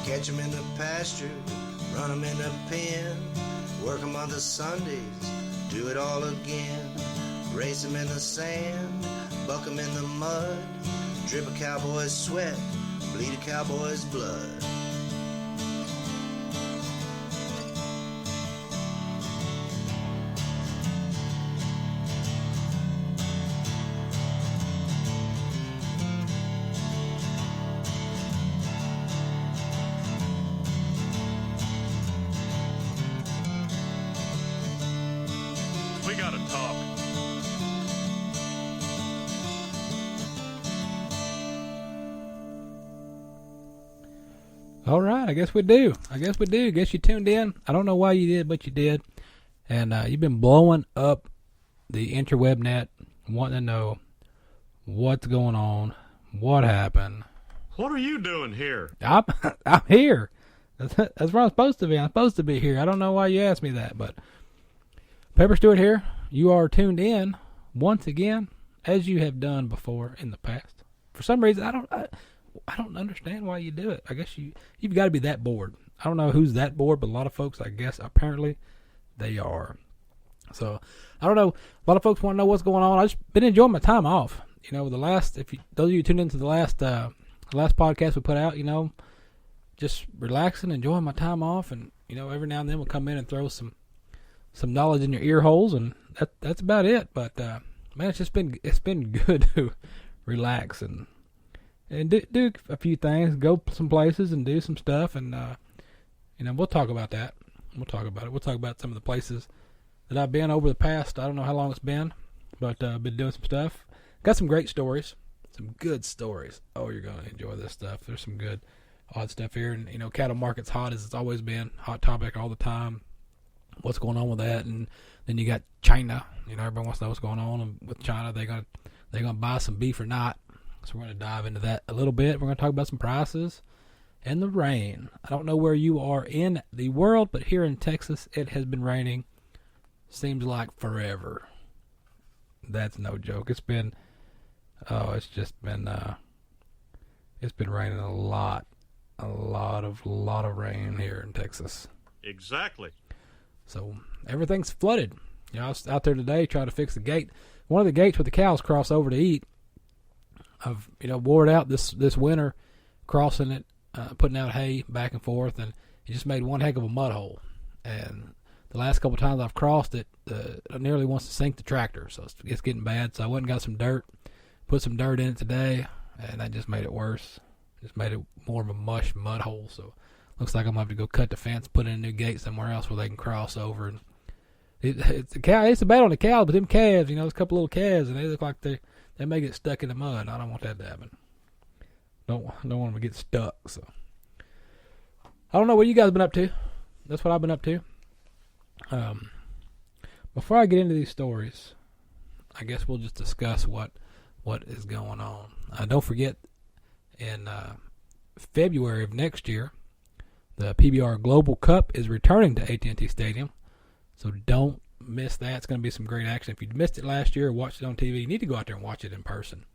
Catch 'em in the pasture, run 'em in the pen, work 'em on the Sundays, do it all again. Race 'em in the sand, buck 'em in the mud, drip a cowboy's sweat, bleed a cowboy's blood. We gotta talk. All right, I guess we do. I guess you tuned in. I don't know why you did, but you did. And you've been blowing up the interweb net, wanting to know what's going on, what happened. What are you doing here? I'm here. That's where I'm supposed to be. I'm supposed to be here. I don't know why you asked me that, but Pepper Stewart here. You are tuned in once again, as you have done before in the past. For some reason, I don't understand why you do it. I guess you've got to be that bored. I don't know who's that bored, but a lot of folks, I guess, apparently they are. So I don't know. A lot of folks want to know what's going on. I've just been enjoying my time off. You know, those of you tuned into the last podcast we put out, you know, just relaxing, enjoying my time off, and you know, every now and then we'll come in and throw some knowledge in your ear holes, and that's about it. But man, it's been good to relax and do a few things, go some places and do some stuff, and you know, we'll talk about that. We'll talk about it. We'll talk about some of the places that I've been over the past. I don't know how long it's been, but I've been doing some stuff. Got some great stories, some good stories. Oh, you're gonna enjoy this stuff. There's some good odd stuff here, and you know, cattle market's hot as it's always been, hot topic all the time. What's going on with that? And then you got China. You know, everyone wants to know what's going on with China. They're gonna buy some beef or not. So we're going to dive into that a little bit. We're going to talk about some prices and the rain. I don't know where you are in the world, but here in Texas, it has been raining. Seems like forever. That's no joke. It's been raining a lot of rain here in Texas. Exactly. So everything's flooded. You know, I was out there today trying to fix the gate. One of the gates where the cows cross over to eat, I've, you know, wore it out this winter, crossing it, putting out hay back and forth, and it just made one heck of a mud hole. And the last couple of times I've crossed it, it nearly wants to sink the tractor, so it's getting bad. So I went and got some dirt, put some dirt in it today, and that just made it worse. Just made it more of a mud hole. So looks like I'm going to have to go cut the fence, put in a new gate somewhere else where they can cross over. And it's bad on the cows, but them calves, you know, there's a couple little calves, and they look like they may get stuck in the mud. I don't want that to happen. Don't want them to get stuck. So I don't know what you guys been up to. That's what I've been up to. Before I get into these stories, I guess we'll just discuss what is going on. Don't forget, in February of next year, the PBR Global Cup is returning to AT&T Stadium. So don't miss that. It's going to be some great action. If you missed it last year or watched it on TV, you need to go out there and watch it in person.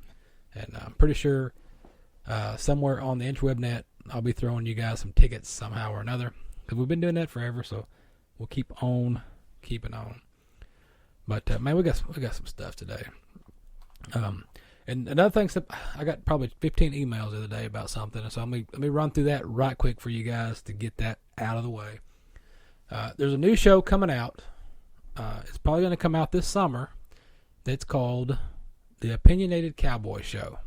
And I'm pretty sure somewhere on the interweb net, I'll be throwing you guys some tickets somehow or another. Because we've been doing that forever, so we'll keep on keeping on. But, man, we got some stuff today. And another thing, I got probably 15 emails the other day about something. So let me run through that right quick for you guys to get that out of the way. There's a new show coming out. It's probably going to come out this summer. That's called The Opinionated Cowboy Show.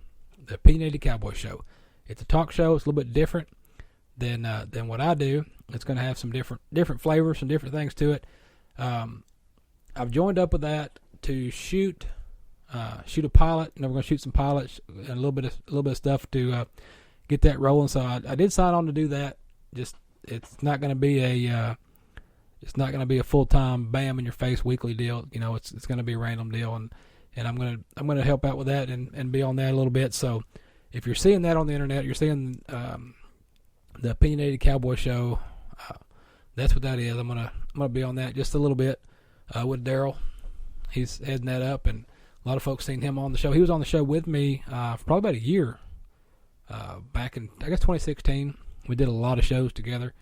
The Opinionated Cowboy Show. It's a talk show. It's a little bit different than what I do. It's going to have some different flavors, some different things to it. I've joined up with that to shoot a pilot, and we're going to shoot some pilots and a little bit of stuff to get that rolling. So I did sign on to do that. Just it's not going to be a full-time bam in your face weekly deal. You know, it's going to be a random deal, and I'm going to help out with that and be on that a little bit. So if you're seeing that on the internet, you're seeing the Opinionated Cowboy Show. That's what that is. I'm gonna be on that just a little bit with Daryl. He's heading that up, and a lot of folks seen him on the show. He was on the show with me for probably about a year back in, I guess, 2016. We did a lot of shows together,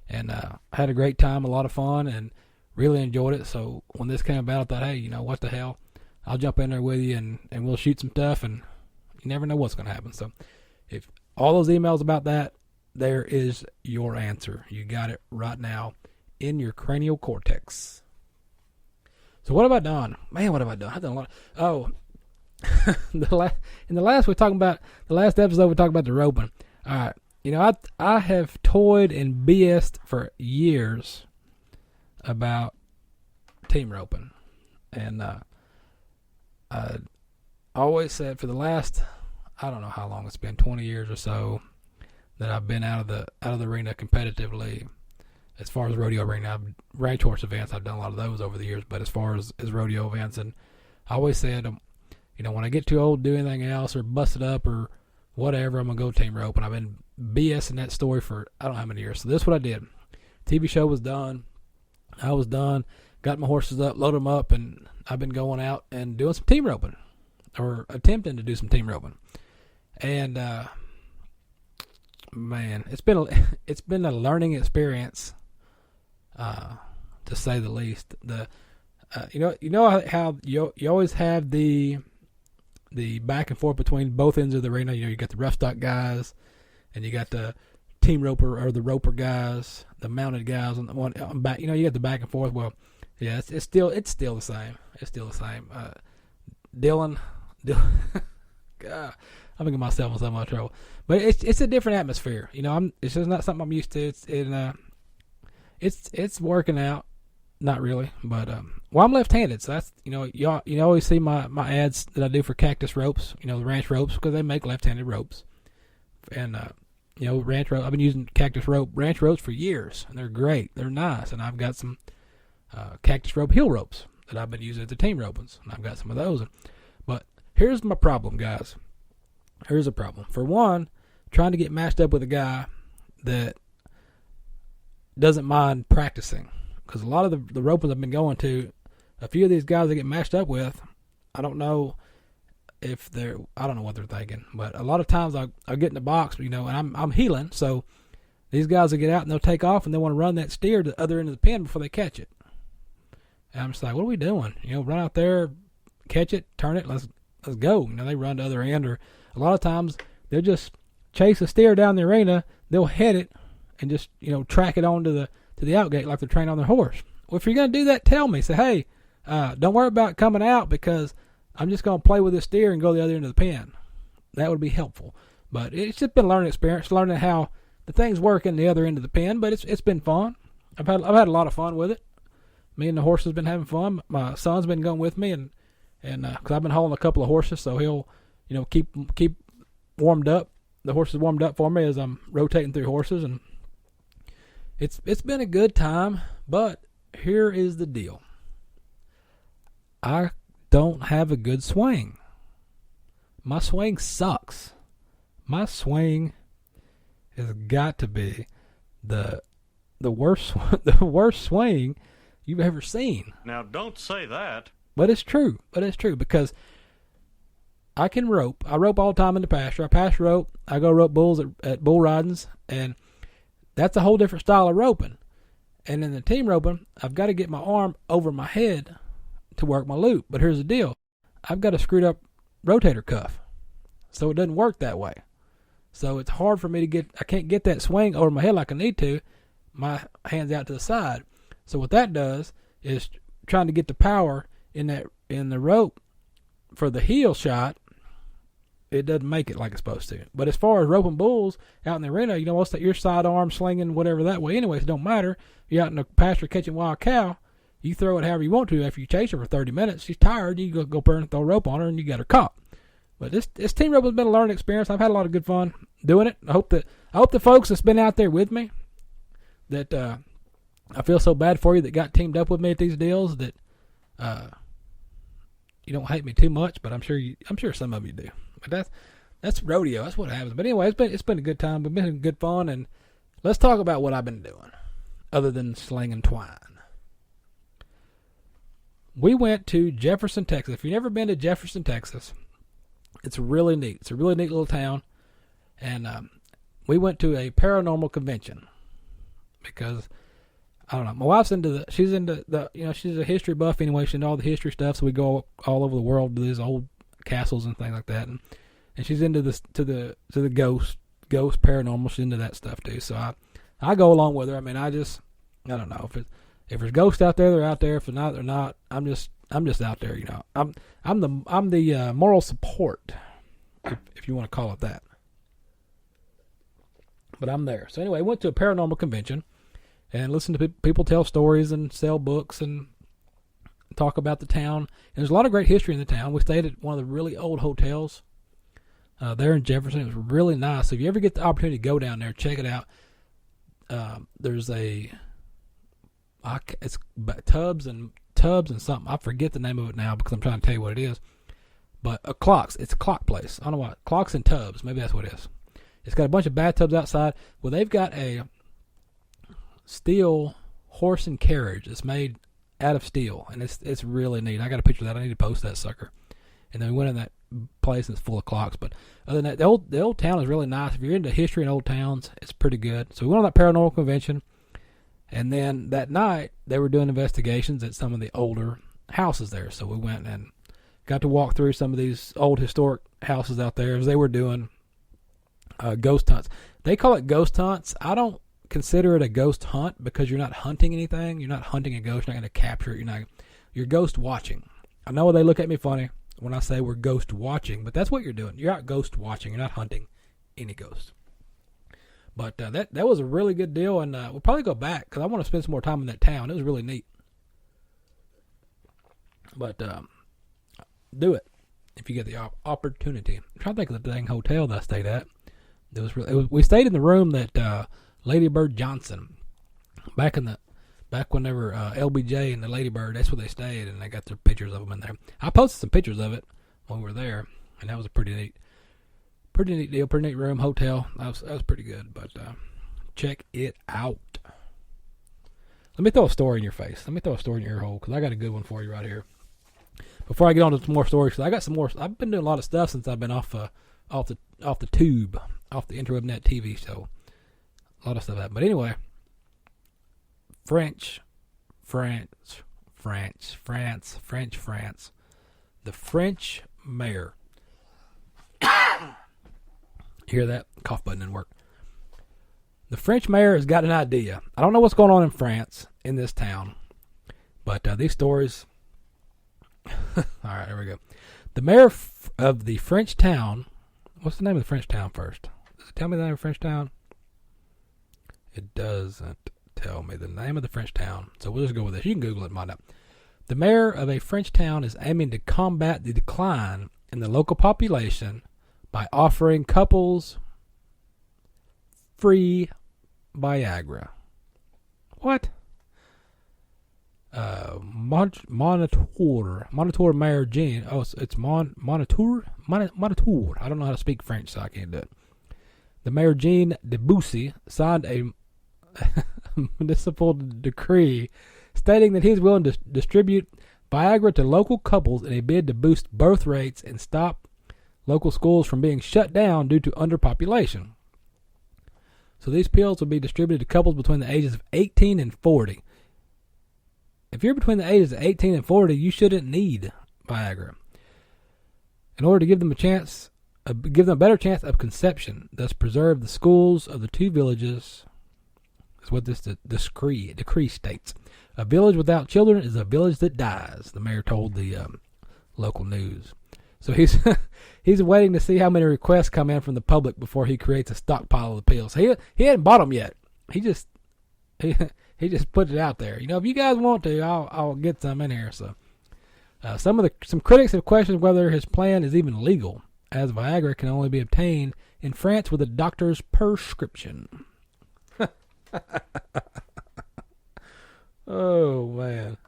and I had a great time, a lot of fun, and really enjoyed it. So when this came about, I thought, hey, what the hell? I'll jump in there with you, and we'll shoot some stuff, and you never know what's going to happen. So if all those emails about that, there is your answer. You got it right now in your cranial cortex. So what have I done? Man, what have I done? I've done a lot. In the last episode, we talked about the roping. All right. I have toyed and BS'd for years about team roping. And I always said for the last, I don't know how long it's been, 20 years or so, that I've been out of the arena competitively. As far as rodeo arena, ranch horse events, I've done a lot of those over the years. But as far as rodeo events, and I always said, when I get too old to do anything else or bust it up or whatever, I'm going to go team rope. And I've been BSing that story for I don't know how many years. So this is what I did. TV show was done. I was done. Got my horses up, loaded them up, and I've been going out and doing some team roping, or attempting to do some team roping. And man, it's been a learning experience, to say the least. How you always have the back and forth between both ends of the arena. You got the rough stock guys, and you got the team roper or the roper guys, the mounted guys on the one back. You got the back and forth. Well, yeah, it's still the same. It's still the same. Dylan, God, I'm making myself in so much trouble. But it's a different atmosphere. It's just not something I'm used to. It's working out. Not really, but I'm left-handed, so that's you always see my ads that I do for Cactus Ropes, the ranch ropes, because they make left-handed ropes, and ranch rope. I've been using ranch ropes for years, and they're great, they're nice, and I've got some Cactus Rope heel ropes that I've been using at the team ropings, and I've got some of those. But here's my problem, guys. Here's a problem. For one, trying to get matched up with a guy that doesn't mind practicing. Because a lot of the ropers I've been going to, a few of these guys I get matched up with, I don't know what they're thinking. But a lot of times I'll get in the box, and I'm heeling. So these guys will get out and they'll take off and they want to run that steer to the other end of the pen before they catch it. And I'm just like, what are we doing? Run out there, catch it, turn it, let's go. They run to the other end, or a lot of times they'll just chase a steer down the arena, they'll head it and just, track it on to the outgate like they're trained on their horse. Well, if you're going to do that, tell me. Say, hey, don't worry about coming out because I'm just going to play with this steer and go the other end of the pen. That would be helpful. But it's just been a learning experience, learning how the things work in the other end of the pen. But it's been fun. I've had a lot of fun with it. Me and the horse has been having fun. My son's been going with me, and because I've been hauling a couple of horses, so he'll keep warmed up. The horses warmed up for me as I'm rotating through horses, and It's been a good time, but here is the deal. I don't have a good swing. My swing sucks. My swing has got to be the worst swing you've ever seen. Now, don't say that. But it's true. Because I can rope. I rope all the time in the pasture. I pasture rope. I go rope bulls at bull ridings, and that's a whole different style of roping. And in the team roping, I've got to get my arm over my head to work my loop. But here's the deal. I've got a screwed up rotator cuff. So it doesn't work that way. So it's hard for me to I can't get that swing over my head like I need to. My hand's out to the side. So what that does is trying to get the power in the rope for the heel shot. It doesn't make it like it's supposed to. But as far as roping bulls out in the arena, what's that? Your side arm slinging whatever that way. Anyways, it don't matter. You're out in the pasture catching wild cow. You throw it however you want to. After you chase her for 30 minutes, she's tired. You go up there and throw a rope on her, and you got her caught. But this team rope has been a learning experience. I've had a lot of good fun doing it. I hope the folks that's been out there with me, that I feel so bad for you that got teamed up with me at these deals, that you don't hate me too much. But I'm sure some of you do. But that's rodeo. That's what happens. But anyway, it's been a good time. It's been good fun. And let's talk about what I've been doing, other than slinging twine. We went to Jefferson, Texas. If you've never been to Jefferson, Texas, it's really neat. It's a really neat little town. And we went to a paranormal convention because I don't know. My wife's she's into the, she's a history buff anyway. She's into all the history stuff. So we go all over the world to these old castles and things like that. And she's into this, to the ghost paranormal. She's into that stuff too. So I go along with her. I mean, I don't know if there's ghosts out there, they're out there. If they're not, they're not. I'm just out there. I'm the moral support, if you want to call it that. But I'm there. So anyway, I went to a paranormal convention and listened to people tell stories and sell books and talk about the town. And there's a lot of great history in the town. We stayed at one of the really old hotels there in Jefferson. It was really nice. So if you ever get the opportunity to go down there, check it out. There's it's Tubbs and something. I forget the name of it now because I'm trying to tell you what it is. But it's a clock place. I don't know what. Clocks and Tubbs. Maybe that's what it is. It's got a bunch of bathtubs outside. Well, they've got a steel horse and carriage that's made out of steel, and it's really neat. I got a picture of that. I need to post that sucker. And then we went in that place and it's full of clocks. But other than that, the old town is really nice. If you're into history and old towns, it's pretty good. So we went on that paranormal convention, and then that night they were doing investigations at some of the older houses there. So we went and got to walk through some of these old historic houses out there as they were doing ghost hunts. They call it ghost hunts. I don't consider it a ghost hunt because you're not hunting anything. You're not hunting a ghost. You're not going to capture it. You're ghost watching. I know they look at me funny when I say we're ghost watching, but that's what you're doing. You're out ghost watching. You're not hunting any ghosts. But that was a really good deal, and we'll probably go back because I want to spend some more time in that town. It was really neat. But do it if you get the opportunity. I'm trying to think of the dang hotel that I stayed at. We stayed in the room that Lady Bird Johnson, back when they were LBJ and the Lady Bird, that's where they stayed, and they got their pictures of them in there. I posted some pictures of it when we were there, and that was a pretty neat deal, pretty neat room, hotel. That was pretty good, but check it out. Let me throw a story in your face. Let me throw a story in your ear hole, because I got a good one for you right here. Before I get on to some more stories, because I got some more. I've been doing a lot of stuff since I've been off the tube, off the interwebnet TV, so a lot of stuff happened. But anyway, France. The French mayor. You hear that? Cough button didn't work. The French mayor has got an idea. I don't know what's going on in France, in this town, but these stories. All right, here we go. The mayor of the French town. What's the name of the French town first? Does it tell me the name of the French town? It doesn't tell me the name of the French town, so we'll just go with this. You can Google it and find out. The mayor of a French town is aiming to combat the decline in the local population by offering couples free Viagra. What? Monitor Mayor Jean. Oh, it's Monitor. I don't know how to speak French, so I can't do it. The Mayor Jean Debussy signed a municipal decree stating that he's willing to distribute Viagra to local couples in a bid to boost birth rates and stop local schools from being shut down due to underpopulation. So these pills will be distributed to couples between the ages of 18 and 40. If you're between the ages of 18 and 40, you shouldn't need Viagra. In order to give them a better chance of conception, thus preserve the schools of the two villages, is what this decree states. A village without children is a village that dies, the mayor told the local news. So he's waiting to see how many requests come in from the public before he creates a stockpile of the pills. He hadn't bought them yet. He just put it out there. If you guys want to, I'll get some in here. So some critics have questioned whether his plan is even legal, as Viagra can only be obtained in France with a doctor's prescription. Oh man.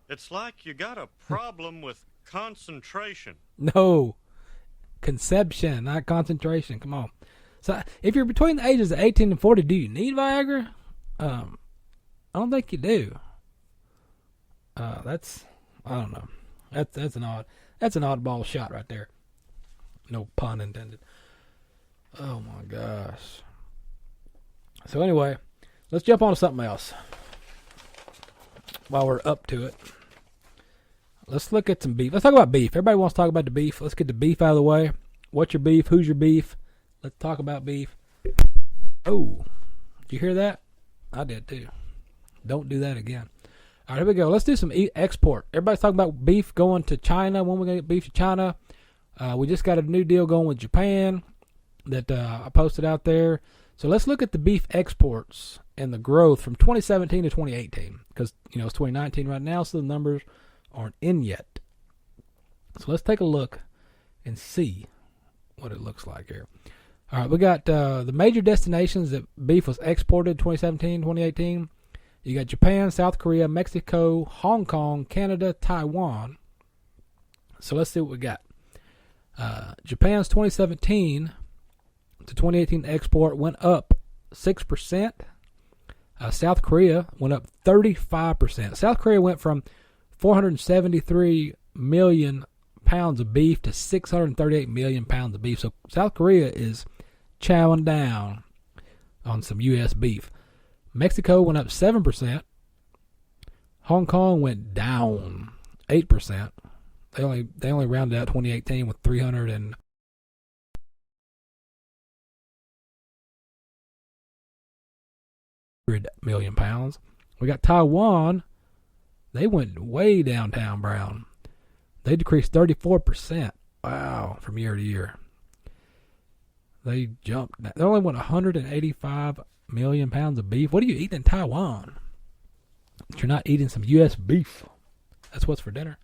It's like you got a problem with concentration. No. Conception, not concentration. Come on. So if you're between the ages of 18 and 40, do you need Viagra? I don't think you do. I don't know. That's an oddball shot right there. No pun intended. Oh my gosh. So anyway, let's jump on to something else while we're up to it. Let's look at some beef. Let's talk about beef. Everybody wants to talk about the beef. Let's get the beef out of the way. What's your beef? Who's your beef? Let's talk about beef. Oh, did you hear that? I did too. Don't do that again. All right, here we go. Let's do some export. Everybody's talking about beef going to China. When we're going to get beef to China? We just got a new deal going with Japan that I posted out there. So let's look at the beef exports and the growth from 2017 to 2018. Because, it's 2019 right now, so the numbers aren't in yet. So let's take a look and see what it looks like here. All right, we got the major destinations that beef was exported 2017, 2018. You got Japan, South Korea, Mexico, Hong Kong, Canada, Taiwan. So let's see what we got. Japan's 2017 to 2018 export went up 6%. South Korea went up 35%. South Korea went from 473 million pounds of beef to 638 million pounds of beef. So South Korea is chowing down on some U.S. beef. Mexico went up 7%. Hong Kong went down 8%. They only rounded out 2018 with 300 million pounds. We got Taiwan. They went way downtown brown. They decreased 34%. Wow, from year to year. They jumped. They only went 185 million pounds of beef. What are you eating in Taiwan? You're not eating some U.S. beef. That's what's for dinner.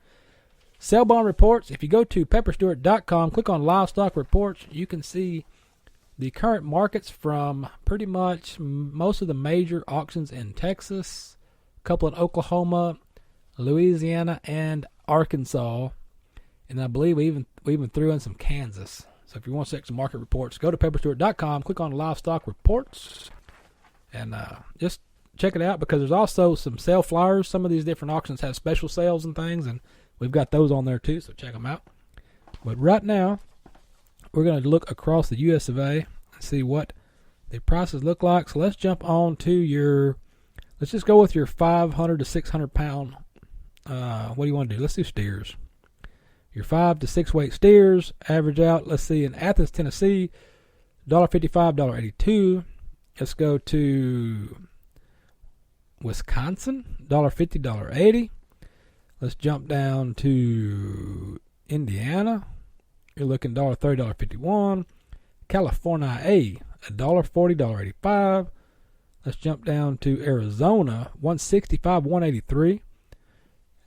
Sale barn reports. If you go to pepperstewart.com, click on livestock reports, you can see the current markets from pretty much most of the major auctions in Texas, a couple in Oklahoma, Louisiana, and Arkansas. And I believe we even threw in some Kansas. So if you want to check some market reports, go to pepperstewart.com, click on livestock reports, and just check it out, because there's also some sale flyers. Some of these different auctions have special sales and things, and we've got those on there too, so check them out. But right now, we're going to look across the US of A and see what the prices look like. So let's jump on to let's just go with your 500 to 600 pound. What do you want to do? Let's do steers. Your 5 to 6 weight steers average out. Let's see, in Athens, Tennessee, $1.55, $1.82. Let's go to Wisconsin, $1.50, $1.80. Let's jump down to Indiana. You're looking $1.30, $1.51. California, $1.40, $1.85. Let's jump down to Arizona, $1.65,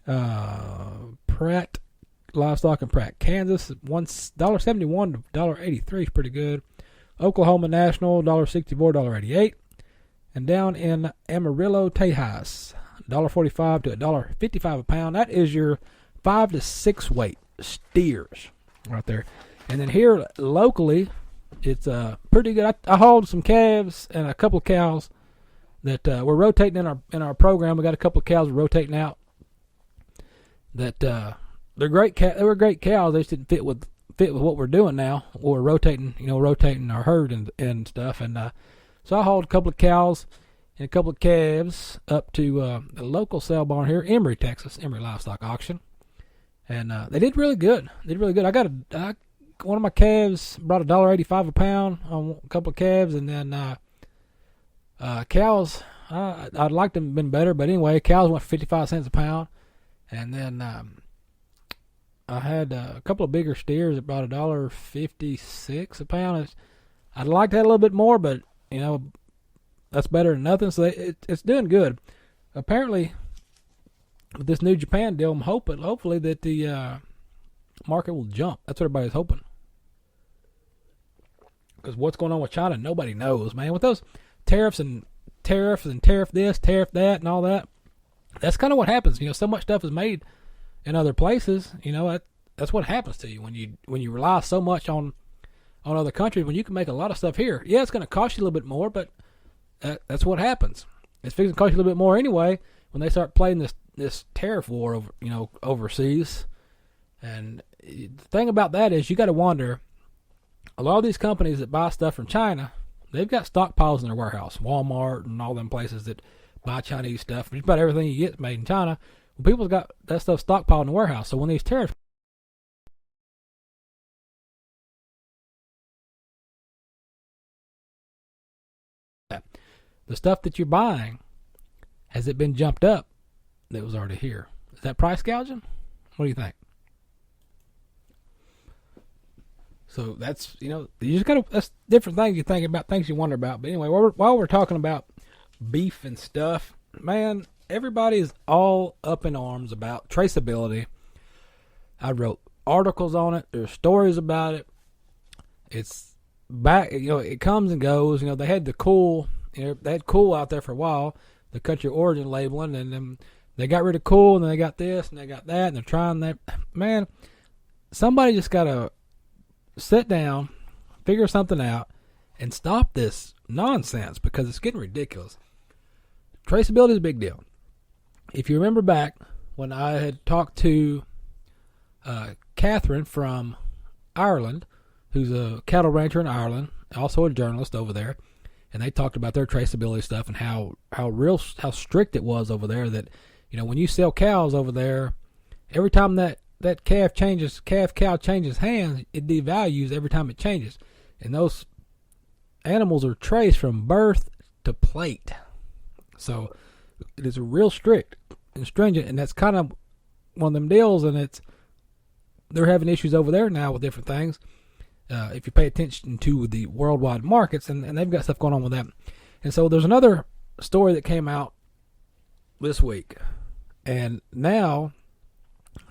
$1.83. Pratt Livestock in Pratt, Kansas, $1.71 to $1.83 is pretty good. Oklahoma National, $1.64, $1.88. And down in Amarillo, Tejas, $1.45 to $1.55 a pound. That is your 5 to 6 weight steers right there. And then here locally, it's pretty good. I hauled some calves and a couple of cows that we're rotating in our program. We got a couple of cows we're rotating out that they're great. They were great cows. They just didn't fit with what we're doing now. We're rotating our herd and stuff. And so I hauled a couple of cows and a couple of calves up to the local sale barn here, Emory, Texas, Emory Livestock Auction, and they did really good. I got one of my calves brought $1.85 a pound on a couple of calves, and then cows. I'd like them been better, but anyway, cows went for 55 cents a pound, and then I had a couple of bigger steers that brought $1.56 a pound. I'd like to have a little bit more, but that's better than nothing. So it's doing good. Apparently, with this new Japan deal, I'm hopefully that the market will jump. That's what everybody's hoping. Because what's going on with China, nobody knows, man. With those tariff this, tariff that, and all that, that's kind of what happens. So much stuff is made in other places. That's what happens to you when you rely so much on other countries, when you can make a lot of stuff here. Yeah, it's going to cost you a little bit more, but that's what happens. It's fixing to cost you a little bit more anyway when they start playing this tariff war over overseas. And the thing about that is, you got to wonder, a lot of these companies that buy stuff from China, they've got stockpiles in their warehouse. Walmart and all them places that buy Chinese stuff. Just about everything you get is made in China. Well, people's got that stuff stockpiled in the warehouse. So when these tariffs, the stuff that you're buying, has it been jumped up that was already here? Is that price gouging? What do you think? So that's, you just got to, that's different things you think about, things you wonder about. But anyway, while we're talking about beef and stuff, man, everybody is all up in arms about traceability. I wrote articles on it. There's stories about it. It's back, it comes and goes. They had the cool, they had cool out there for a while, the country origin labeling, and then they got rid of cool, and then they got this, and they got that, and they're trying that. Man, somebody just got to sit down, figure something out, and stop this nonsense because it's getting ridiculous. Traceability is a big deal. If you remember back when I had talked to Catherine from Ireland, who's a cattle rancher in Ireland, also a journalist over there, and they talked about their traceability stuff and how strict it was over there. That when you sell cows over there, every time that calf cow changes hands, it devalues every time it changes. And those animals are traced from birth to plate. So it is real strict and stringent, and that's kind of one of them deals, and they're having issues over there now with different things. If you pay attention to the worldwide markets, and they've got stuff going on with that. And so there's another story that came out this week, and now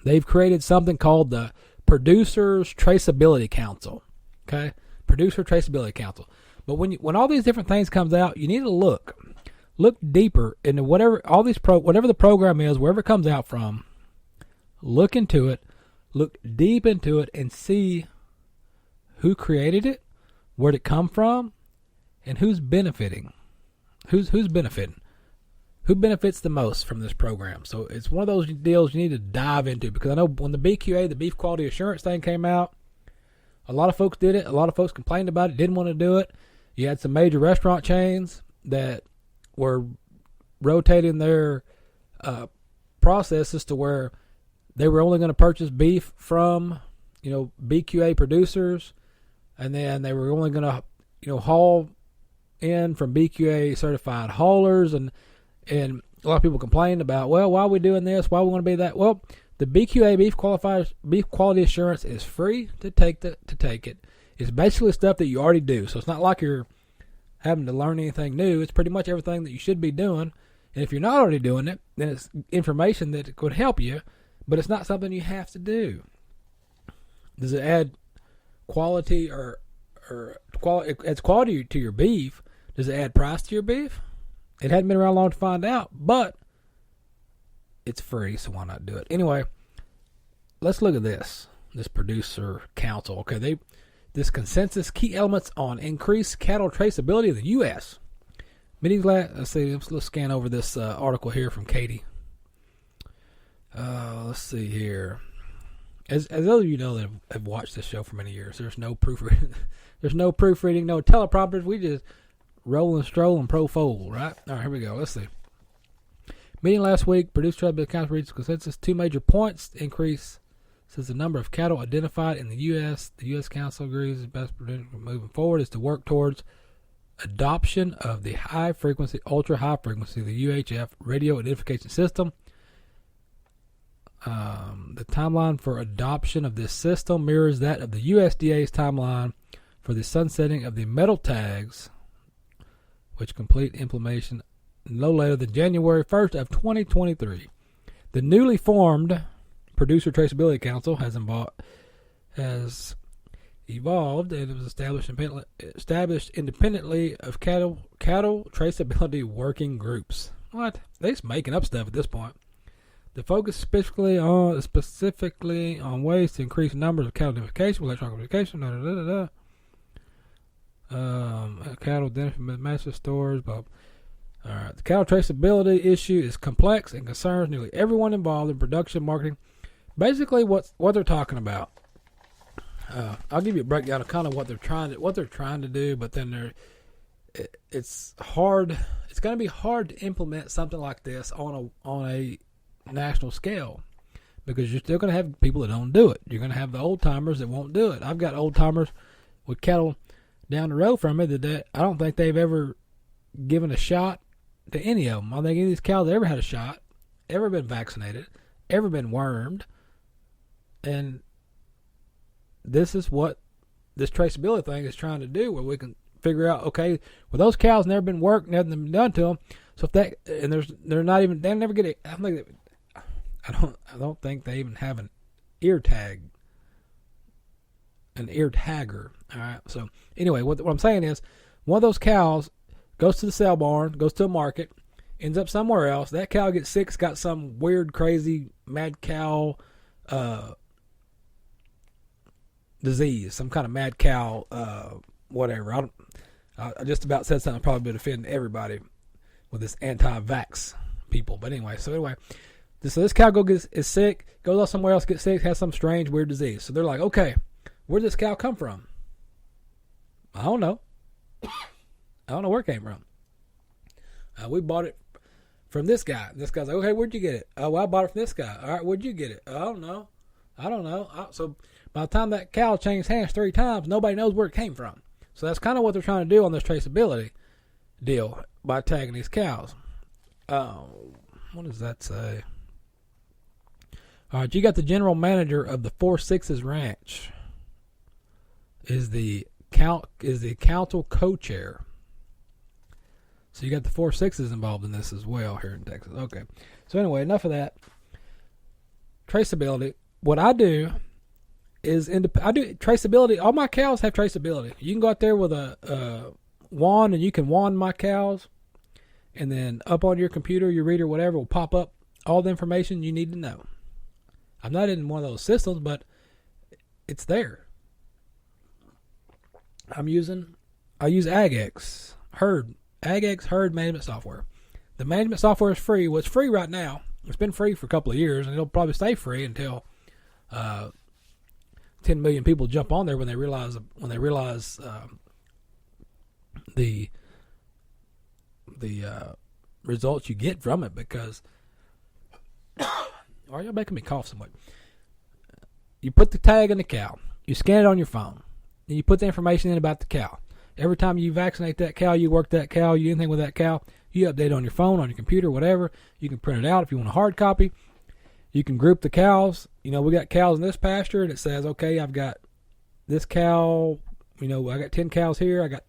they've created something called the Producers Traceability Council. Okay, Producer Traceability Council. But when all these different things comes out, you need to look deeper into whatever the program is, wherever it comes out from. Look into it, look deep into it, and see who created it, where'd it come from, and who's benefiting. Who's benefiting? Who benefits the most from this program? So it's one of those deals you need to dive into, because I know when the BQA, the Beef Quality Assurance thing, came out, a lot of folks did it. A lot of folks complained about it, didn't want to do it. You had some major restaurant chains that were rotating their processes to where they were only going to purchase beef from, BQA producers, and then they were only going to, haul in from BQA certified haulers, and a lot of people complained about, well, why are we doing this? Why are we going to be that? Well, the BQA beef quality assurance is free to take it. It's basically stuff that you already do, so it's not like you're having to learn anything new. It's pretty much everything that you should be doing. And if you're not already doing it, then it's information that could help you, but it's not something you have to do. Does it add quality or quality? It adds quality to your beef. Does it add price to your beef? It hadn't been around long to find out, but it's free, so why not do it? Anyway, let's look at this producer council. Okay, this consensus key elements on increased cattle traceability in the U.S. Let's scan over this article here from Katie. Let's see here. As those of you know that have watched this show for many years, there's no proofreading, no teleprompters. We just roll and stroll and pro-fold, right? All right, here we go. Let's see. Meeting last week, Producer Traceability Council reached consensus. 2 major points increase since the number of cattle identified in the U.S. The U.S. Council agrees the best prediction moving forward is to work towards adoption of the high-frequency, ultra-high frequency, the UHF radio identification system. The timeline for adoption of this system mirrors that of the USDA's timeline for the sunsetting of the metal tags, which complete implementation no later than January 1st of 2023. The newly formed Producer Traceability Council has evolved and it was established independently of cattle traceability working groups. What? They're just making up stuff at this point. The focus specifically on ways to increase numbers of cattle identification, electronic identification, cattle identification master stores, but all right. The cattle traceability issue is complex and concerns nearly everyone involved in production marketing. Basically, what they're talking about. I'll give you a breakdown of kind of what they're trying to do, but then it's hard. It's going to be hard to implement something like this on a national scale, because you're still going to have people that don't do it. You're going to have the old timers that won't do it. I've got old timers with cattle down the road from me that I don't think they've ever given a shot to any of them. I don't think any of these cows ever had a shot, ever been vaccinated, ever been wormed. And this is what this traceability thing is trying to do, where we can figure out, okay, well, those cows never been worked, nothing been done to them. So if that, and they're not even, they never get it. I don't think they even have an ear tag, an ear tagger. All right. So anyway, what I'm saying is, one of those cows goes to the sale barn, goes to a market, ends up somewhere else. That cow gets sick, it's got some weird, crazy, mad cow disease, some kind of mad cow, whatever. I just about said something that probably would offend everybody with this anti-vax people. But anyway, so this cow is sick, goes off somewhere else, gets sick, has some strange, weird disease. So they're like, okay, where did this cow come from? I don't know. I don't know where it came from. We bought it from this guy. This guy's like, okay, where'd you get it? Oh, well, I bought it from this guy. All right, where'd you get it? I don't know. So by the time that cow changed hands 3 times, nobody knows where it came from. So that's kind of what they're trying to do on this traceability deal by tagging these cows. What does that say? All right, you got the general manager of the 4-6s Ranch is the council co-chair. So you got the 4-6s involved in this as well here in Texas. Okay. So anyway, enough of that. Traceability. What I do is I do traceability. All my cows have traceability. You can go out there with a wand and you can wand my cows, and then up on your computer, your reader, whatever, will pop up all the information you need to know. I'm not in one of those systems, but it's there. I use AgX herd management software. The management software is free. Well, it's free right now. It's been free for a couple of years, and it'll probably stay free until 10 million people jump on there when they realize the results you get from it. Because are you making me cough somewhat? You put the tag in the cow, you scan it on your phone, and you put the information in about the cow. Every time you vaccinate that cow, you work that cow, you do anything with that cow, you update it on your phone, on your computer, whatever. You can print it out if you want a hard copy. You can group the cows. You know, we got cows in this pasture, and it says, okay, I've got this cow, I got 10 cows here, I got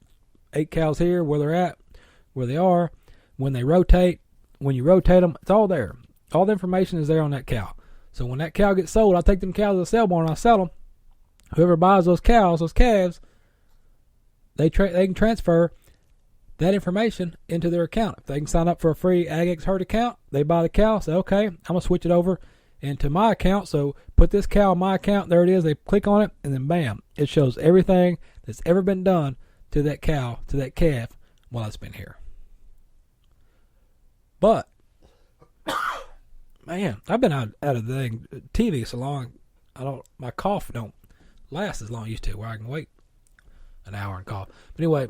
8 cows here, where they're at, where they are, when they rotate, when you rotate them, it's all there. All the information is there on that cow. So when that cow gets sold, I'll take them cows to the sale barn and I'll sell them. Whoever buys those cows, those calves, they can transfer that information into their account. If they can sign up for a free AgX herd account, they buy the cow, say, okay, I'm going to switch it over into my account. So put this cow in my account. There it is. They click on it, and then bam, it shows everything that's ever been done to that cow, to that calf, while it's been here. But, man, I've been out of the TV so long, my cough don't last as long as it used to, where I can wait an hour and cough. But anyway,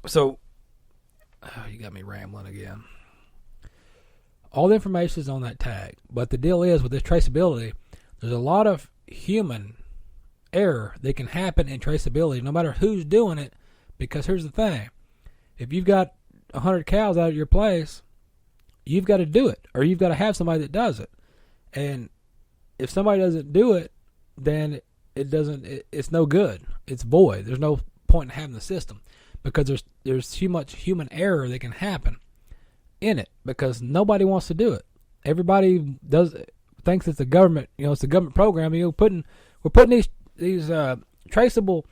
so, you got me rambling again. All the information is on that tag. But the deal is, with this traceability, there's a lot of human error that can happen in traceability, no matter who's doing it. Because here's the thing. If you've got 100 cows out at your place, you've got to do it. Or you've got to have somebody that does it. And if somebody doesn't do it, then it's no good. It's void. There's no point in having the system. Because there's too much human error that can happen in it, because nobody wants to do it. Everybody thinks it's the government. It's the government program. We're putting these traceable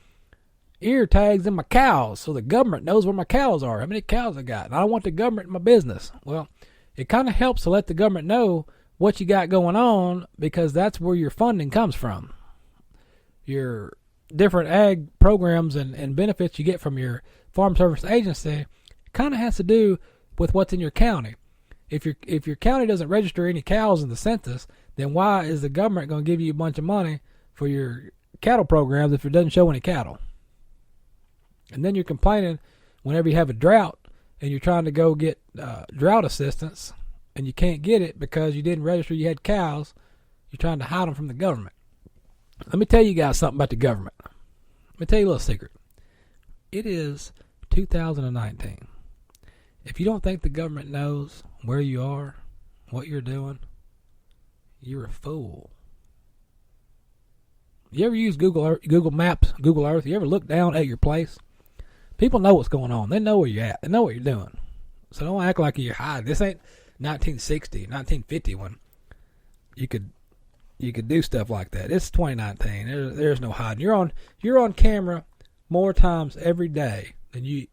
ear tags in my cows, so the government knows where my cows are, how many cows I got, and I don't want the government in my business. Well, it kind of helps to let the government know what you got going on, because that's where your funding comes from. Your different ag programs and benefits you get from your farm service agency kind of has to do with what's in your county. If your county doesn't register any cows in the census, then why is the government going to give you a bunch of money for your cattle programs if it doesn't show any cattle? And then you're complaining whenever you have a drought and you're trying to go get drought assistance and you can't get it because you didn't register you had cows, you're trying to hide them from the government. Let me tell you guys something about the government. Let me tell you a little secret. It is 2019. If you don't think the government knows where you are, what you're doing, you're a fool. You ever use Google Maps, Google Earth? You ever look down at your place? People know what's going on. They know where you're at. They know what you're doing. So don't act like you're hiding. This ain't 1960, 1950 when you could do stuff like that. It's 2019. There's no hiding. You're on camera more times every day than you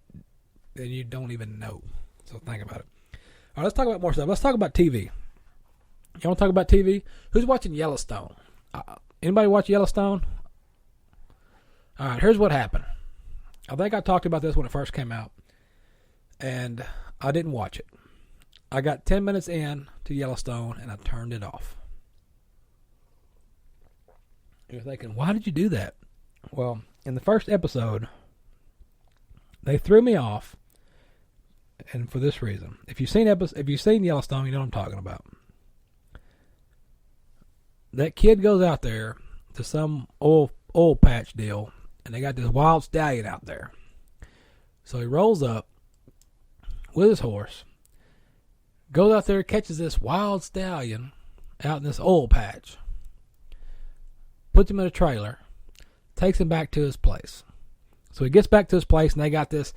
don't even know. So think about it. All right, let's talk about more stuff. Let's talk about TV. You want to talk about TV? Who's watching Yellowstone? Anybody watch Yellowstone? All right, here's what happened. I think I talked about this when it first came out, and I didn't watch it. I got 10 minutes in to Yellowstone, and I turned it off. You're thinking, why did you do that? Well, in the first episode, they threw me off, and for this reason. If you've seen Yellowstone, you know what I'm talking about. That kid goes out there to some oil patch deal, and they got this wild stallion out there. So he rolls up with his horse, goes out there, catches this wild stallion out in this oil patch, puts him in a trailer, takes him back to his place. So he gets back to his place, and they got this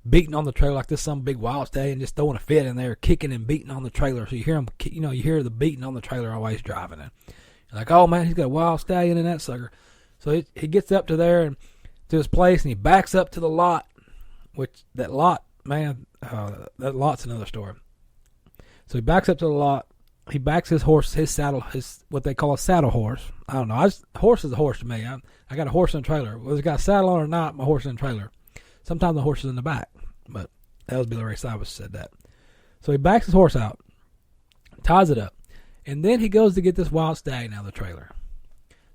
beating on the trailer like this some big wild stallion just throwing a fit in there, kicking and beating on the trailer. So you hear him, you hear the beating on the trailer while he's driving it. You're like, oh man, he's got a wild stallion in that sucker. So he gets up to there and to his place, and he backs up to the lot, which that lot, man, that lot's another story. So he backs up to the lot. He backs his horse, his saddle, his what they call a saddle horse. I don't know. Horse is a horse to me. I got a horse in a trailer. Whether it's got a saddle on or not, my horse is in a trailer. Sometimes the horse is in the back, but that was Billy Ray Cyrus said that. So he backs his horse out, ties it up, and then he goes to get this wild stallion out of the trailer.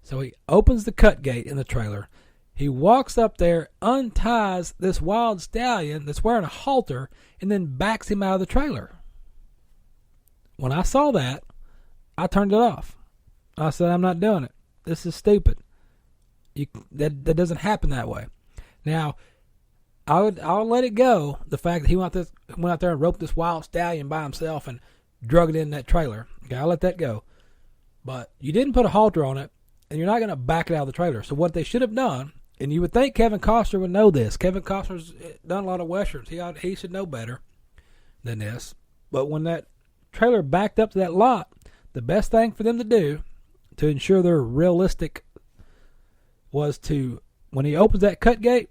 So he opens the cut gate in the trailer. He walks up there, unties this wild stallion that's wearing a halter, and then backs him out of the trailer. When I saw that, I turned it off. I said, I'm not doing it. This is stupid. That doesn't happen that way. Now, I'll let it go, the fact that he went out there and roped this wild stallion by himself and drug it in that trailer. Okay, I'll let that go. But you didn't put a halter on it, and you're not going to back it out of the trailer. So what they should have done, and you would think Kevin Costner would know this. Kevin Costner's done a lot of westerns. He should know better than this. But when that trailer backed up to that lot, the best thing for them to do to ensure they're realistic was to, when he opens that cut gate,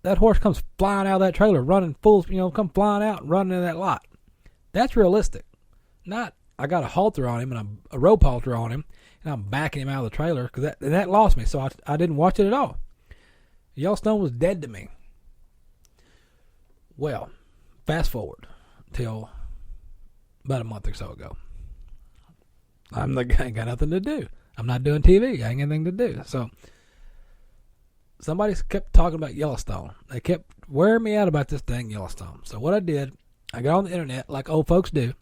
that horse comes flying out of that trailer, running full, come flying out and running in that lot. That's realistic. Not, I got a halter on him and a rope halter on him, and I'm backing him out of the trailer, because that lost me, so I didn't watch it at all. Yellowstone was dead to me. Well, fast forward till about a month or so ago. I ain't got nothing to do. I'm not doing TV. I ain't got anything to do. So somebody kept talking about Yellowstone. They kept wearing me out about this dang Yellowstone. So what I did, I got on the internet like old folks do,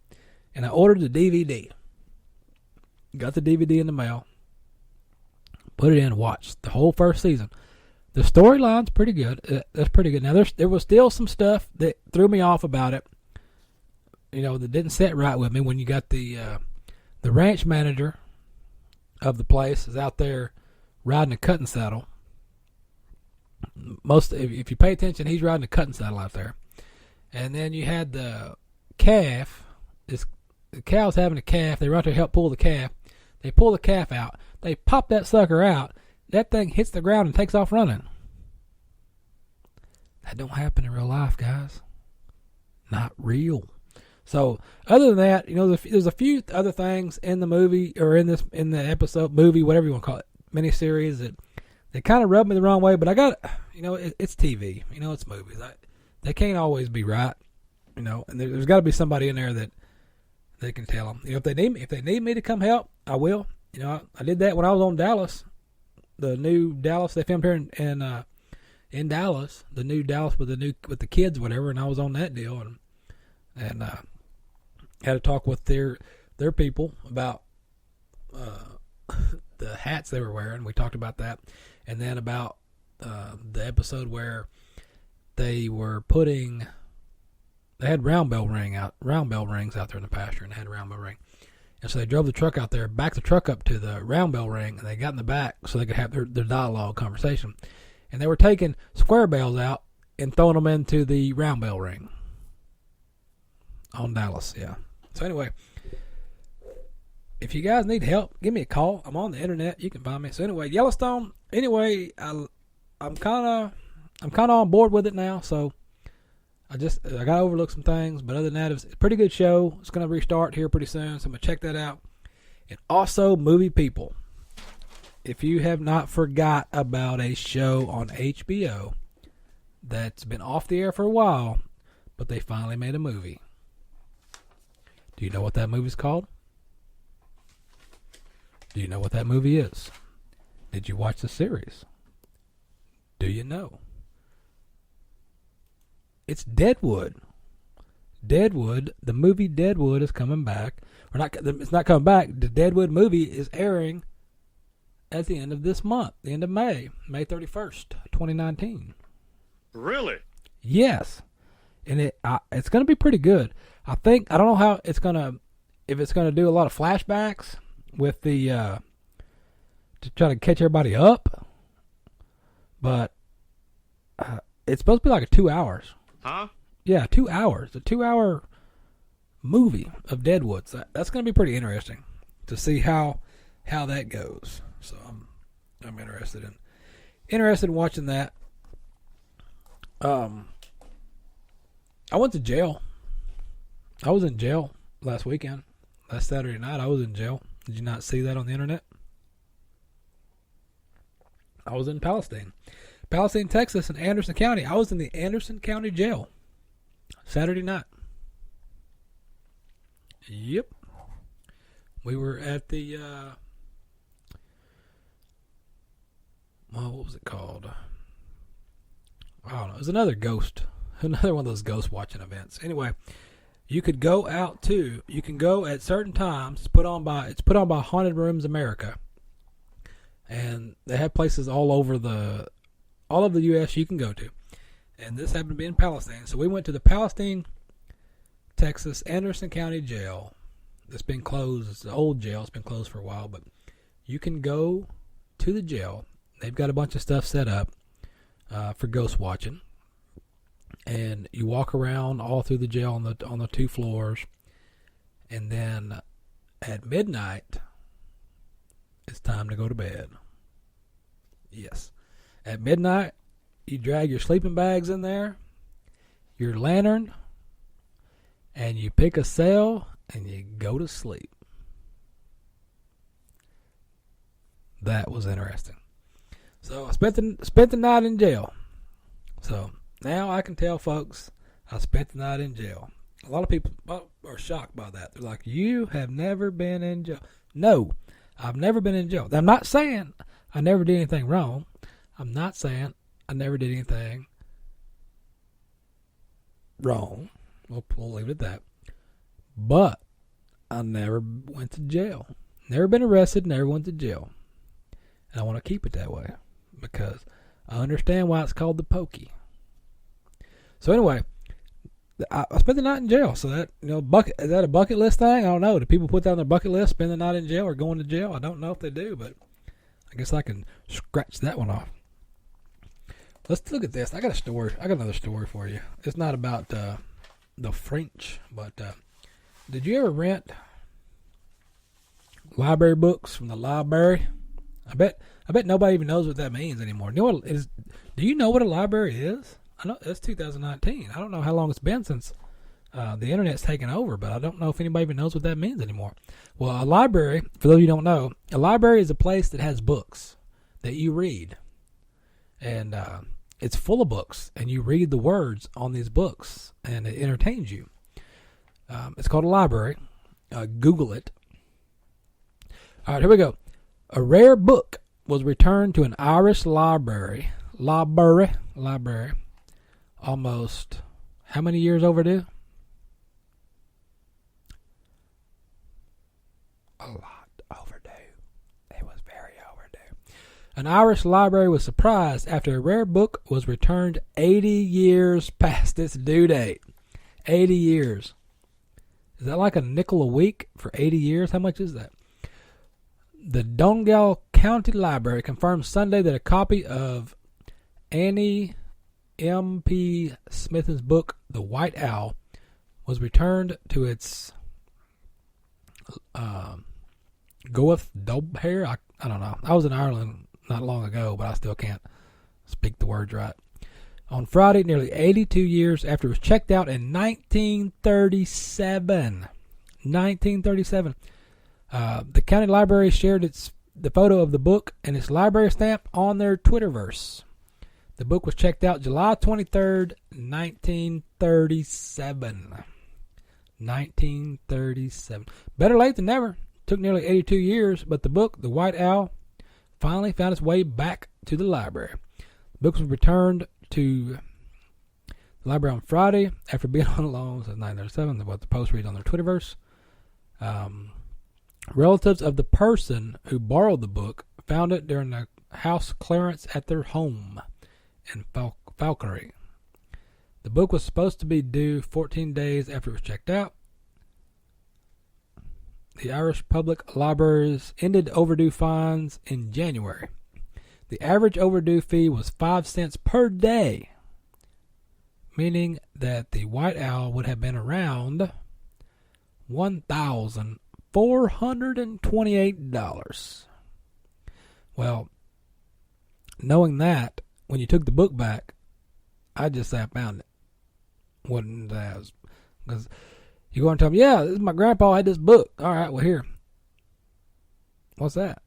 and I ordered the DVD. Got the DVD in the mail. Put it in and watched the whole first season. The storyline's pretty good. That's pretty good. Now, there was still some stuff that threw me off about it, that didn't sit right with me when you got the ranch manager of the place is out there riding a cutting saddle. If you pay attention, he's riding a cutting saddle out there. And then you had the calf. The cow's having a calf. They run to help pull the calf. They pull the calf out. They pop that sucker out. That thing hits the ground and takes off running. That don't happen in real life, guys. Not real. So, other than that, there's a few other things in the movie, or in the episode, movie, whatever you want to call it, miniseries, that kind of rubbed me the wrong way. But I got, it's TV. It's movies. They can't always be right. And there's got to be somebody in there that they can tell them. If they need me to come help, I will. I did that when I was on Dallas. The new Dallas they filmed here in Dallas, the new Dallas with the kids, whatever, and I was on that deal, and had a talk with their people about the hats they were wearing. We talked about that, and then about the episode where they had round bell rings out there in the pasture, and they had a round bell ring. And so they drove the truck out there, backed the truck up to the round bell ring, and they got in the back so they could have their dialogue conversation. And they were taking square bells out and throwing them into the round bell ring on Dallas, yeah. So anyway, if you guys need help, give me a call. I'm on the internet. You can find me. So anyway, Yellowstone. Anyway, I'm kind of on board with it now. So I got to overlook some things, but other than that, it's a pretty good show. It's going to restart here pretty soon, so I'm going to check that out. And also, Movie People. If you have not forgot about a show on HBO that's been off the air for a while, but they finally made a movie. Do you know what that movie's called? Do you know what that movie is? Did you watch the series? Do you know? It's Deadwood. Deadwood, the movie Deadwood is coming back. It's not coming back. The Deadwood movie is airing at the end of this month, the end of May 31st, 2019. Really? Yes. And it's going to be pretty good. I don't know how if it's going to do a lot of flashbacks with to try to catch everybody up, but it's supposed to be like 2 hours. Huh? Yeah, 2 hours. A 2-hour movie of Deadwood. So that's going to be pretty interesting to see how that goes. So I'm interested in watching that. I went to jail. I was in jail last weekend. Last Saturday night, I was in jail. Did you not see that on the internet? I was in Palestine, Texas, in Anderson County. I was in the Anderson County jail Saturday night. Yep. We were at the, what was it called? I don't know. It was another one of those ghost watching events. Anyway, you can go at certain times. It's put on by Haunted Rooms America. And they have places all over the U.S. you can go to. And this happened to be in Palestine. So we went to the Palestine, Texas, Anderson County Jail. It's been closed. It's an old jail. It's been closed for a while. But you can go to the jail. They've got a bunch of stuff set up for ghost watching. And you walk around all through the jail on the 2 floors. And then at midnight, it's time to go to bed. Yes. At midnight, you drag your sleeping bags in there, your lantern, and you pick a cell and you go to sleep. That was interesting. So I spent the night in jail. So now I can tell folks I spent the night in jail. A lot of people are shocked by that. They're like, "You have never been in jail." No, I've never been in jail. I'm not saying I never did anything wrong. I'm not saying I never did anything wrong. We'll leave it at that. But I never went to jail. Never been arrested, never went to jail. And I want to keep it that way because I understand why it's called the pokey. So anyway, I spent the night in jail. So that, is that a bucket list thing? I don't know. Do people put that on their bucket list, spend the night in jail or going to jail? I don't know if they do, but I guess I can scratch that one off. Let's look at this. I got another story for you. It's not about the French, but did you ever rent library books from the library? I bet nobody even knows what that means anymore. Do you know what a library is? I know it's 2019. I don't know how long it's been since the internet's taken over, but I don't know if anybody even knows what that means anymore. Well, a library, for those of you who don't know, a library is a place that has books that you read. And it's full of books, and you read the words on these books, and it entertains you. It's called a library. Google it. All right, here we go. A rare book was returned to an Irish library Library. Almost how many years overdue? A lot overdue. It was very overdue. An Irish library was surprised after a rare book was returned 80 years past its due date. 80 years. Is that like a nickel a week for 80 years? How much is that? The Donegal County Library confirmed Sunday that a copy of Annie M.P. Smith's book, The White Owl, was returned to its Goeth Dobhair. I don't know. I was in Ireland not long ago, but I still can't speak the words right. On Friday, nearly 82 years after it was checked out in 1937. 1937. The county library shared the photo of the book and its library stamp on their Twitterverse. The book was checked out July 23rd, 1937. 1937. Better late than never. Took nearly 82 years, but the book, The White Owl, finally found its way back to the library. The book was returned to the library on Friday after being on loan since 1937. What the Post reads on their Twitterverse. Relatives of the person who borrowed the book found it during the house clearance at their home in Falconry. The book was supposed to be due 14 days after it was checked out. The Irish Public Libraries ended overdue fines in January. The average overdue fee was 5 cents per day, meaning that the White Owl would have been around $1,428. Well, knowing that, when you took the book back, I just say I found it. Wouldn't as because you go and tell them, yeah, this is my grandpa had this book. All right, well here. What's that?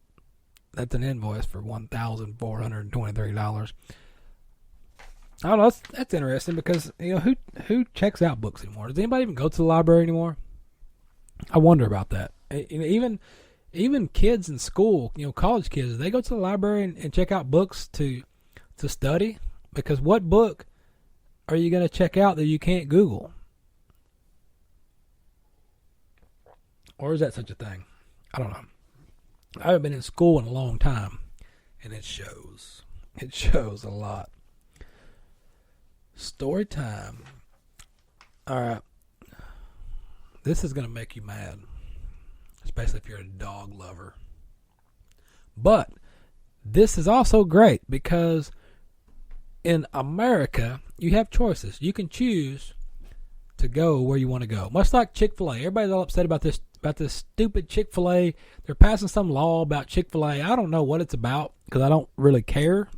That's an invoice for $1,423. I don't know. That's interesting because who checks out books anymore? Does anybody even go to the library anymore? I wonder about that. Even kids in school, college kids, they go to the library and check out books to study, because what book are you going to check out that you can't Google? Or is that such a thing? I don't know. I haven't been in school in a long time, and it shows. It shows a lot. Story time. All right. This is going to make you mad, especially if you're a dog lover. But this is also great because in America, you have choices. You can choose to go where you want to go. Much like Chick-fil-A. Everybody's all upset about this stupid Chick-fil-A. They're passing some law about Chick-fil-A. I don't know what it's about because I don't really care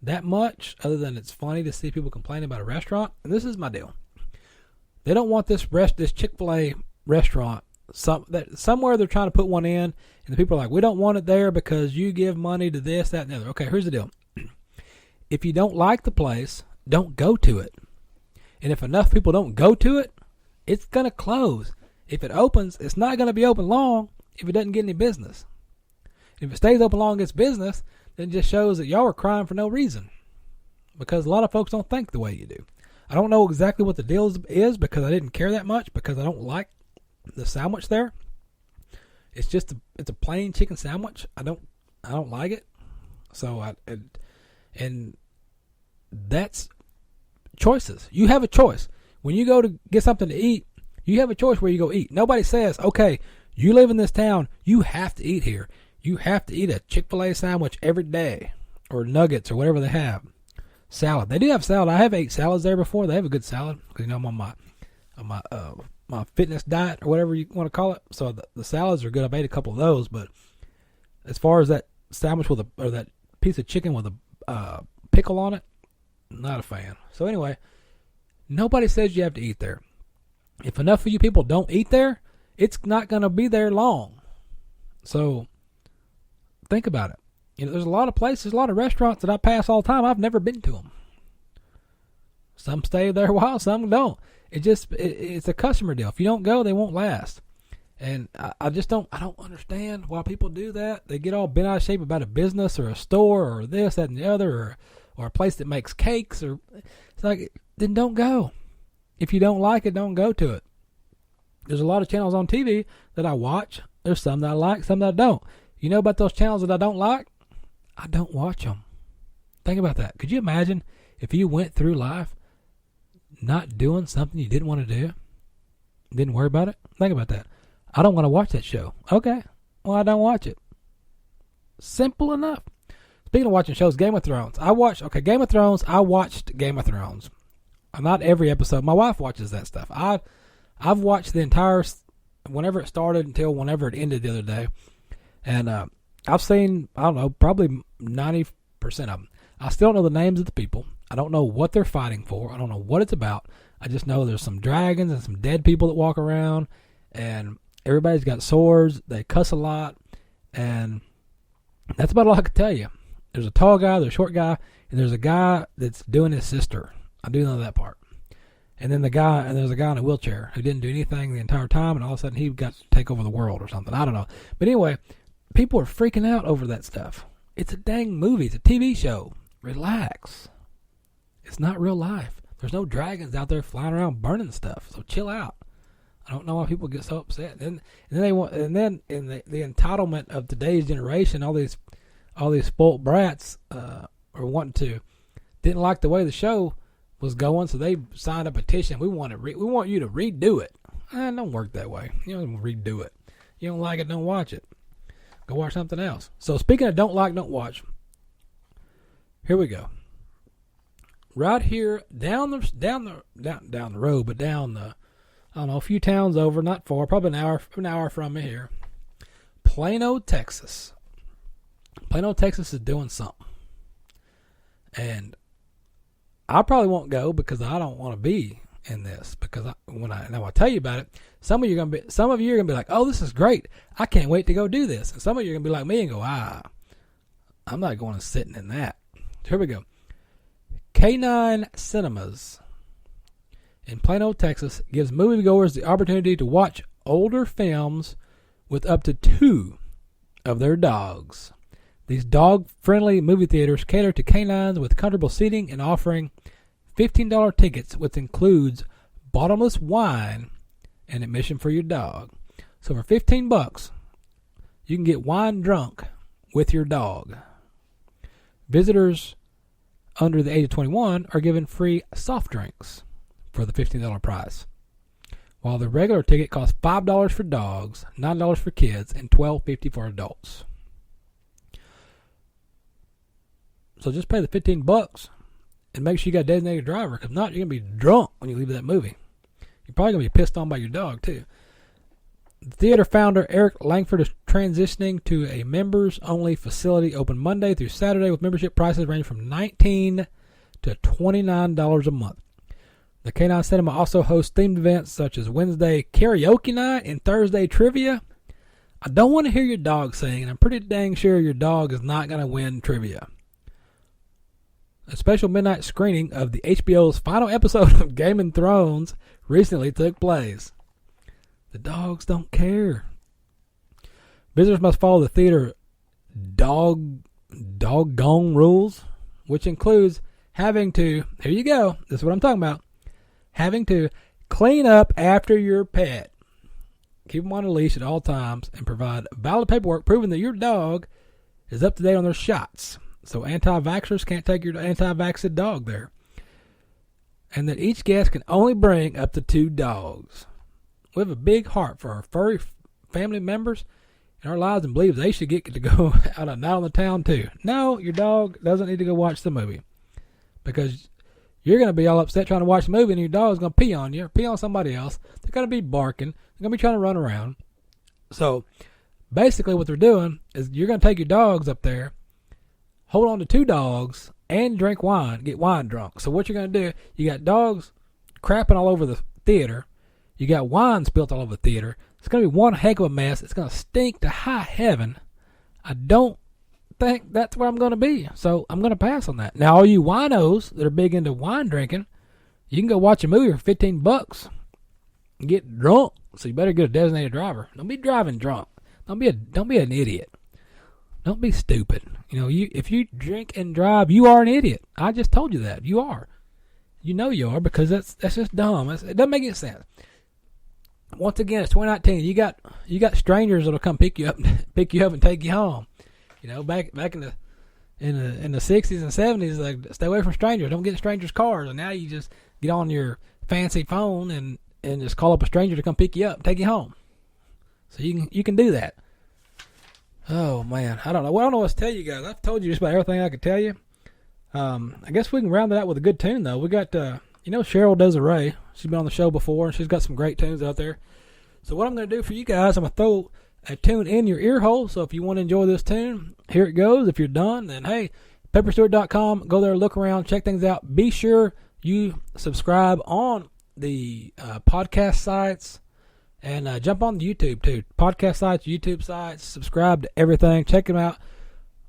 that much, other than it's funny to see people complain about a restaurant. And this is my deal. They don't want this Chick-fil-A restaurant. Somewhere they're trying to put one in, and the people are like, we don't want it there because you give money to this, that, and the other. Okay, here's the deal. If you don't like the place, don't go to it. And if enough people don't go to it, it's going to close. If it opens, it's not going to be open long if it doesn't get any business. If it stays open long and gets business, then it just shows that y'all are crying for no reason. Because a lot of folks don't think the way you do. I don't know exactly what the deal is because I didn't care that much because I don't like the sandwich there. It's just it's a plain chicken sandwich. I don't like it. So and that's choices. You have a choice. When you go to get something to eat, you have a choice where you go eat. Nobody says, okay, you live in this town, you have to eat here. You have to eat a Chick-fil-A sandwich every day, or nuggets, or whatever they have. Salad. They do have salad. I have ate salads there before. They have a good salad because I'm on my fitness diet or whatever you want to call it. So the salads are good. I've ate a couple of those, but as far as that sandwich or that piece of chicken with a pickle on it, not a fan. So anyway, nobody says you have to eat there. If enough of you people don't eat there, it's not going to be there long. So think about it. There's a lot of places, a lot of restaurants that I pass all the time. I've never been to them. Some stay there a while, some don't. It's a customer deal. If you don't go, they won't last. And I don't understand why people do that. They get all bent out of shape about a business or a store or this, that, and the other, or a place that makes cakes, or it's like, then don't go. If you don't like it, don't go to it. There's a lot of channels on TV that I watch. There's some that I like, some that I don't. You know about those channels that I don't like? I don't watch them. Think about that. Could you imagine if you went through life not doing something you didn't want to do? Didn't worry about it? Think about that. I don't want to watch that show. Okay. Well, I don't watch it. Simple enough. Speaking of watching shows, Game of Thrones. Game of Thrones. I watched Game of Thrones. Not every episode. My wife watches that stuff. I've watched the entire, whenever it started until whenever it ended the other day. And I've seen, I don't know, probably 90% of them. I still don't know the names of the people. I don't know what they're fighting for. I don't know what it's about. I just know there's some dragons and some dead people that walk around. And everybody's got swords. They cuss a lot. And that's about all I can tell you. There's a tall guy, there's a short guy, and there's a guy that's doing his sister. I do know that part. And then there's a guy in a wheelchair who didn't do anything the entire time, and all of a sudden he got to take over the world or something. I don't know. But anyway, people are freaking out over that stuff. It's a dang movie. It's a TV show. Relax. It's not real life. There's no dragons out there flying around burning stuff. So chill out. I don't know why people get so upset. And then in the entitlement of today's generation, all these spoilt brats didn't like the way the show was going, so they signed a petition. We want you to redo it. It don't work that way. You don't redo it. You don't like it, don't watch it. Go watch something else. So speaking of don't like, don't watch. Here we go. Right here down the road, but down the, I don't know, a few towns over, not far, probably an hour from me here. Plano, Texas. Plano, Texas is doing something. And I probably won't go because I don't want to be in this. Because when I tell you about it, some of you are gonna be like, "Oh, this is great! I can't wait to go do this." And some of you are gonna be like me and go, I'm not going to sitting in that." So here we go. K9 Cinemas in Plano, Texas gives moviegoers the opportunity to watch older films with up to 2 of their dogs. These dog-friendly movie theaters cater to canines with comfortable seating and offering $15 tickets, which includes bottomless wine and admission for your dog. So for $15, you can get wine drunk with your dog. Visitors under the age of 21 are given free soft drinks for the $15 price, while the regular ticket costs $5 for dogs, $9 for kids, and $12.50 for adults. So just pay the $15 and make sure you got a designated driver, because if not, you're going to be drunk when you leave that movie. You're probably going to be pissed on by your dog, too. The theater founder, Eric Langford, is transitioning to a members-only facility open Monday through Saturday with membership prices ranging from $19 to $29 a month. The K9 Cinema also hosts themed events such as Wednesday karaoke night and Thursday trivia. I don't want to hear your dog sing, and I'm pretty dang sure your dog is not going to win trivia. A special midnight screening of the HBO's final episode of Game of Thrones recently took place. The dogs don't care. Visitors must follow the theater doggone rules, which includes having to, here you go, this is what I'm talking about, having to clean up after your pet, keep them on a leash at all times, and provide valid paperwork proving that your dog is up to date on their shots. So anti-vaxxers can't take your anti-vaxxed dog there. And that each guest can only bring up to 2 dogs. We have a big heart for our furry family members in our lives and believe they should get to go out on the town too. No, your dog doesn't need to go watch the movie, because you're going to be all upset trying to watch the movie and your dog's going to pee on you or pee on somebody else. They're going to be barking. They're going to be trying to run around. So basically what they're doing is you're going to take your dogs up there, hold on to 2 dogs, and drink wine, get wine drunk. So what you're going to do, you got dogs crapping all over the theater. You got wine spilt all over the theater. It's going to be one heck of a mess. It's going to stink to high heaven. I don't think that's where I'm going to be. So I'm going to pass on that. Now, all you winos that are big into wine drinking, you can go watch a movie for $15 and get drunk. So you better get a designated driver. Don't be driving drunk. Don't be an idiot. Don't be stupid. You know, if you drink and drive, you are an idiot. I just told you that. You are. You know you are, because that's just dumb. It doesn't make any sense. Once again, it's 2019. You got strangers that'll come pick you up and take you home. You know, back in the 60s and 70s, like, stay away from strangers. Don't get in strangers' cars. And now you just get on your fancy phone and just call up a stranger to come pick you up and take you home. So you can do that. Oh man, I don't know. Well, I don't know what to tell you guys. I've told you just about everything I could tell you. I guess we can round it out with a good tune though. We got Cheryl Desiree. She's been on the show before, and she's got some great tunes out there. So what I'm going to do for you guys, I'm going to throw a tune in your ear hole. So if you want to enjoy this tune, here it goes. If you're done, then hey, pepperstewart.com. Go there, look around, check things out. Be sure you subscribe on the podcast sites, and jump on the YouTube too. Podcast sites, YouTube sites. Subscribe to everything. Check them out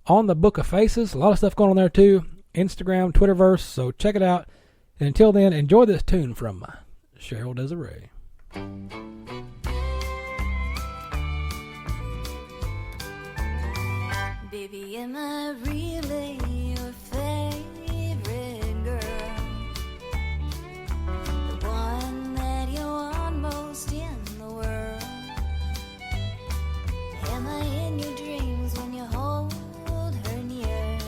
on the Book of Faces. A lot of stuff going on there too. Instagram, Twitterverse. So check it out. And until then, enjoy this tune from Cheryl Desiree. Baby, am I really your favorite girl? The one that you want most in the world? Am I in your dreams when you hold her near?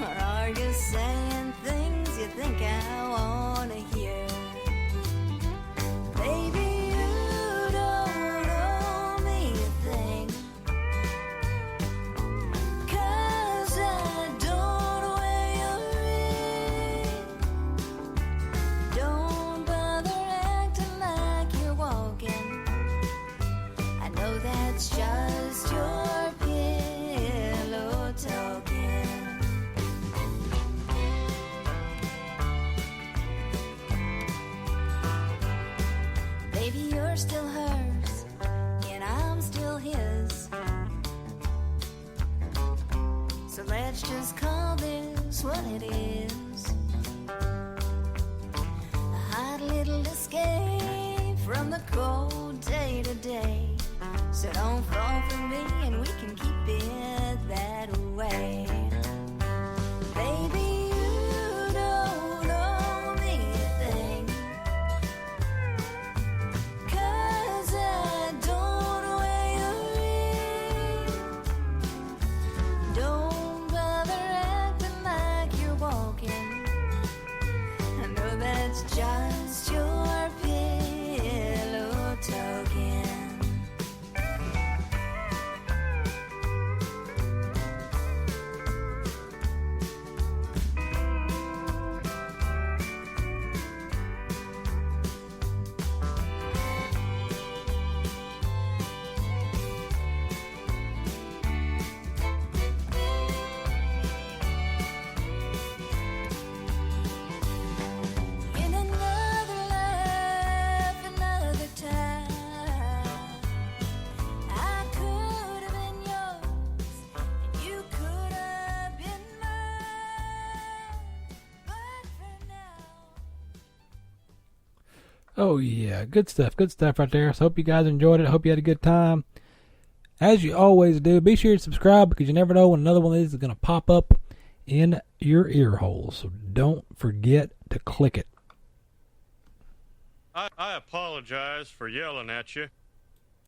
Or are you saying things you think I want to hear? Baby, you don't owe me a thing, 'cause I don't wear your ring. Don't bother acting like you're walking. I know that's just your pillow talking. Baby, you're still hers, and I'm still his. So let's just call this what it is. A hot little escape from the cold day to day. So don't fall for me, and we can keep it that way. Baby, you don't owe me a thing, 'cause I don't wear your ring. Don't bother acting like you're walking. I know that's just your pillow talking. In another life, another time, I could have been yours, and you could have been mine. But for now, Oh yeah, good stuff right there. So hope you guys enjoyed it. Hope you had a good time. As you always do, be sure to subscribe, because you never know when another one of these is going to pop up in your ear holes. So don't forget to click it. I apologize for yelling at you.